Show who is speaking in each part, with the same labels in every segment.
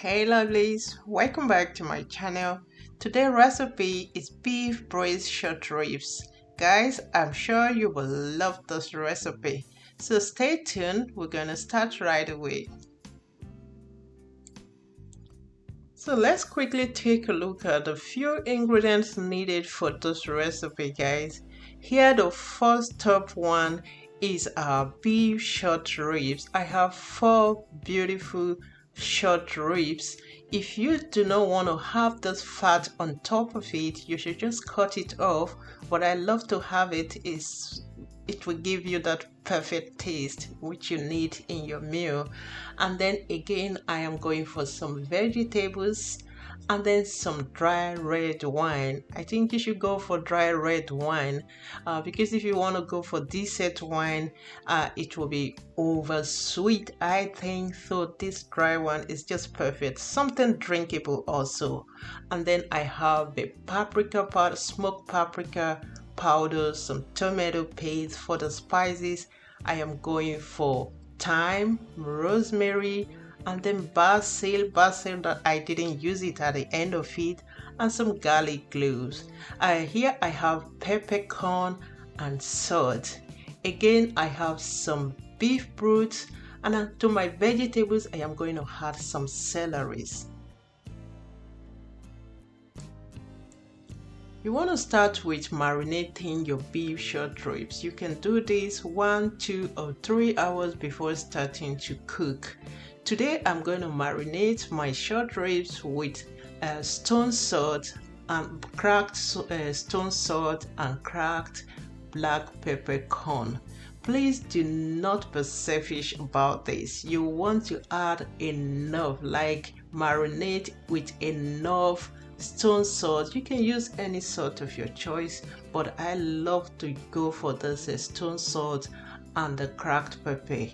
Speaker 1: Hey lovelies, welcome back to my channel. Today's recipe is beef braised short ribs. Guys, I'm sure you will love this recipe. So stay tuned, we're gonna start right away. So let's quickly take a look at the few ingredients needed for this recipe, guys. Here the first top one is our beef short ribs. I have 4 beautiful short ribs. If you do not want to have this fat on top of it, you should just cut it off. What I love to have it will give you that perfect taste which you need in your meal. And then again, I am going for some vegetables and then some dry red wine. I think you should go for dry red wine because if you want to go for dessert wine, it will be over sweet, I think. So this dry one is just perfect, something drinkable also. And then I have the paprika powder, smoked paprika powder, some tomato paste. For the spices, I am going for thyme, rosemary, and then basil that I didn't use it at the end of it, and some garlic cloves. Here I have peppercorn and salt. Again, I have some beef broth, and to my vegetables I am going to add some celeries. You want to start with marinating your beef short ribs. You can do this 1, 2, or 3 hours before starting to cook. Today I'm going to marinate my short ribs with stone salt and cracked stone salt and cracked black peppercorn. Please do not be selfish about this. You want to add enough, like marinate with enough stone salt. You can use any salt of your choice, but I love to go for this stone salt and the cracked pepper.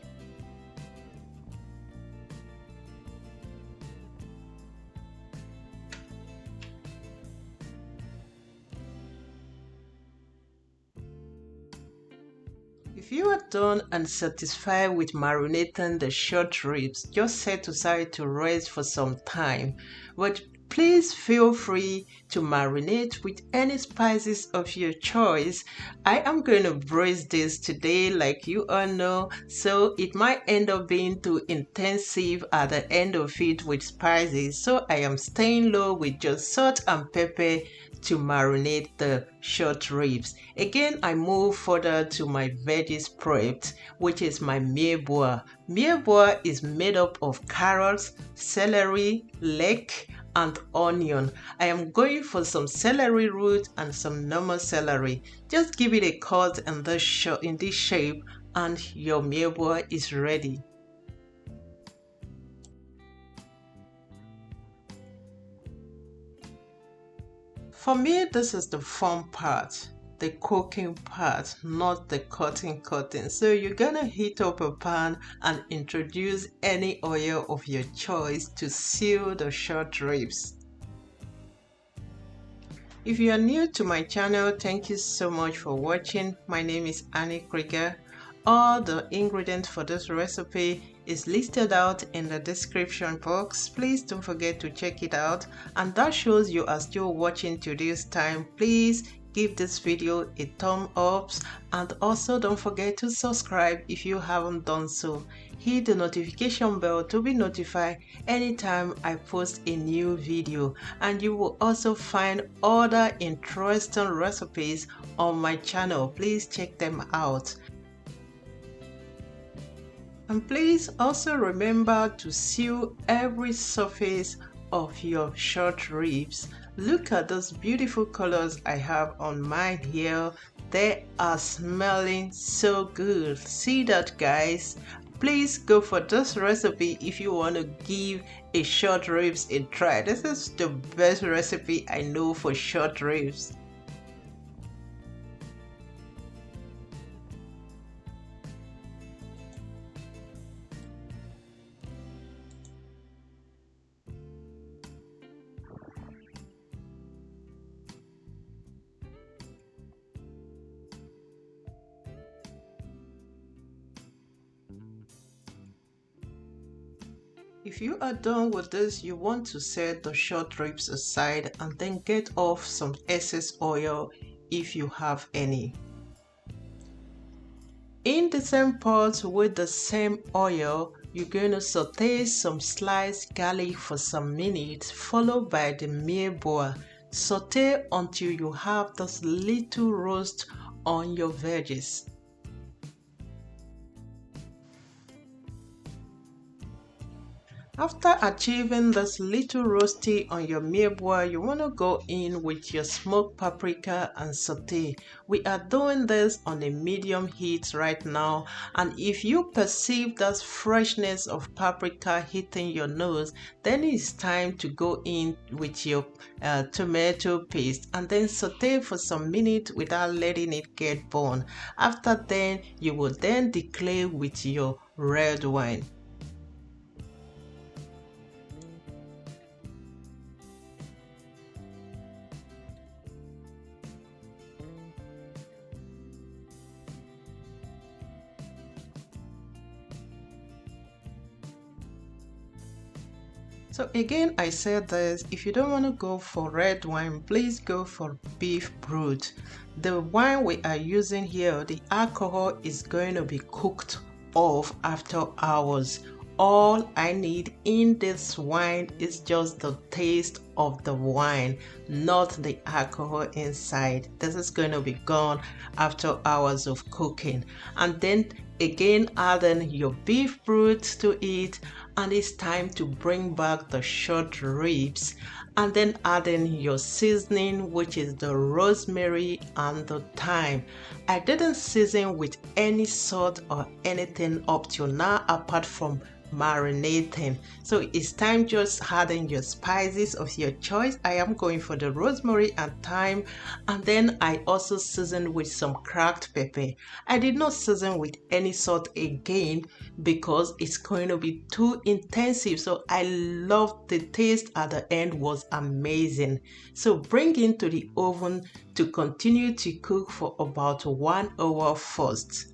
Speaker 1: If you are done and satisfied with marinating the short ribs, just set aside to rest for some time. But please feel free to marinate with any spices of your choice. I am going to braise this today, like you all know, so it might end up being too intensive at the end of it with spices. So I am staying low with just salt and pepper to marinate the short ribs. Again, I move further to my veggies prepped, which is my mirepoix. Mirepoix is made up of carrots, celery, leek, and onion. I am going for some celery root and some normal celery. Just give it a cut in this shape and your mirepoix is ready. For me, this is the fun part, the cooking part, not the cutting. So you're gonna heat up a pan and introduce any oil of your choice to seal the short ribs. If you are new to my channel, thank you so much for watching. My name is Annie Krieger. All the ingredients for this recipe is listed out in the description box. Please don't forget to check it out, and that shows you are still watching to this time. Please give this video a thumb up, and also don't forget to subscribe if you haven't done so. Hit the notification bell to be notified anytime I post a new video, and you will also find other interesting recipes on my channel. Please check them out. And please also remember to seal every surface of your short ribs. Look at those beautiful colors I have on mine here. They are smelling so good. See that, guys? Please go for this recipe if you want to give a short ribs a try. This is the best recipe I know for short ribs. If you are done with this, you want to set the short ribs aside and then get off some excess oil if you have any. In the same pot with the same oil, you're going to saute some sliced garlic for some minutes, followed by the mirepoix. Saute until you have this little roast on your veggies. After achieving this little roasty on your mirepoix, you want to go in with your smoked paprika and saute. We are doing this on a medium heat right now, and if you perceive that freshness of paprika hitting your nose, then it's time to go in with your tomato paste and then saute for some minutes without letting it get burned. After then, you will then declare with your red wine. So again, I said this, if you don't want to go for red wine, please go for beef Bruth. The wine we are using here, the alcohol is going to be cooked off after hours. All I need in this wine is just the taste of the wine, not the alcohol inside. This is going to be gone after hours of cooking. And then again, adding your beef Bruth to it, and it's time to bring back the short ribs, and then adding your seasoning, which is the rosemary and the thyme. I didn't season with any salt or anything up till now apart from marinating. So it's time just adding your spices of your choice. I am going for the rosemary and thyme, and then I also seasoned with some cracked pepper. I did not season with any salt again because it's going to be too intensive. So I love the taste at the end, was amazing. So bring into the oven to continue to cook for about 1 hour first.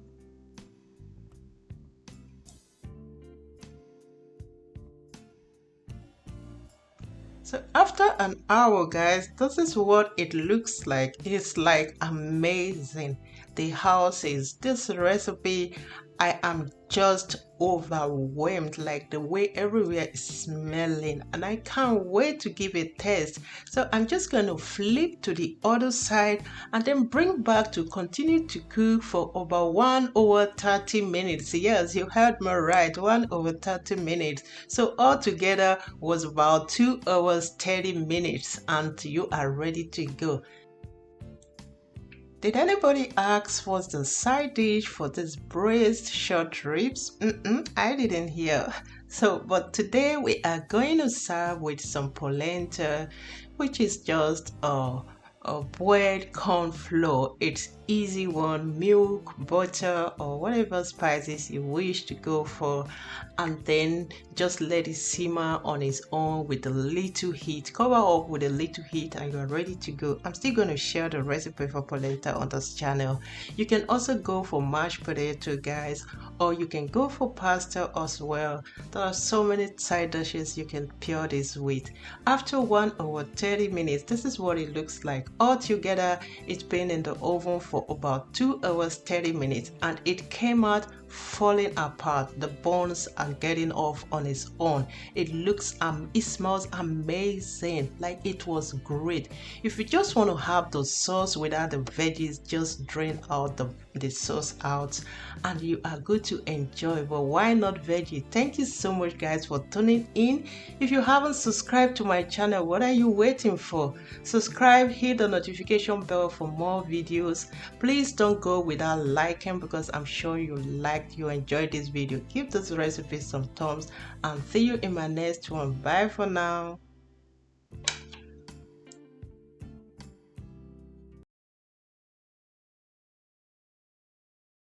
Speaker 1: So after an hour, guys, this is what it looks like. It's like amazing. The house is this recipe. I am just overwhelmed, like the way everywhere is smelling, and I can't wait to give it a taste. So I'm just going to flip to the other side and then bring back to continue to cook for about 1 hour 30 minutes. Yes, you heard me right, 1 hour 30 minutes. So altogether was about 2 hours 30 minutes, and you are ready to go. Did anybody ask what's the side dish for this braised short ribs? I didn't hear. So, but today we are going to serve with some polenta, which is just a boiled corn flour. It's easy one, milk, butter, or whatever spices you wish to go for, and then just let it simmer on its own with a little heat. Cover up with a little heat and you're ready to go. I'm still going to share the recipe for polenta on this channel. You can also go for mashed potato, guys, or you can go for pasta as well. There are so many side dishes you can pair this with. After 1 hour 30 minutes, this is what it looks like. Altogether, it's been in the oven for about 2 hours 30 minutes, and it came out falling apart. The bones are getting off on its own. It looks it smells amazing, like it was great. If you just want to have the sauce without the veggies, just drain out the sauce out and you are good to enjoy. But why not veggie? Thank you so much, guys, for tuning in. If you haven't subscribed to my channel, what are you waiting for? Subscribe, hit the notification bell for more videos. Please don't go without liking, because I'm sure you enjoyed this video. Give this recipe some thumbs, and see you in my next one. Bye for now.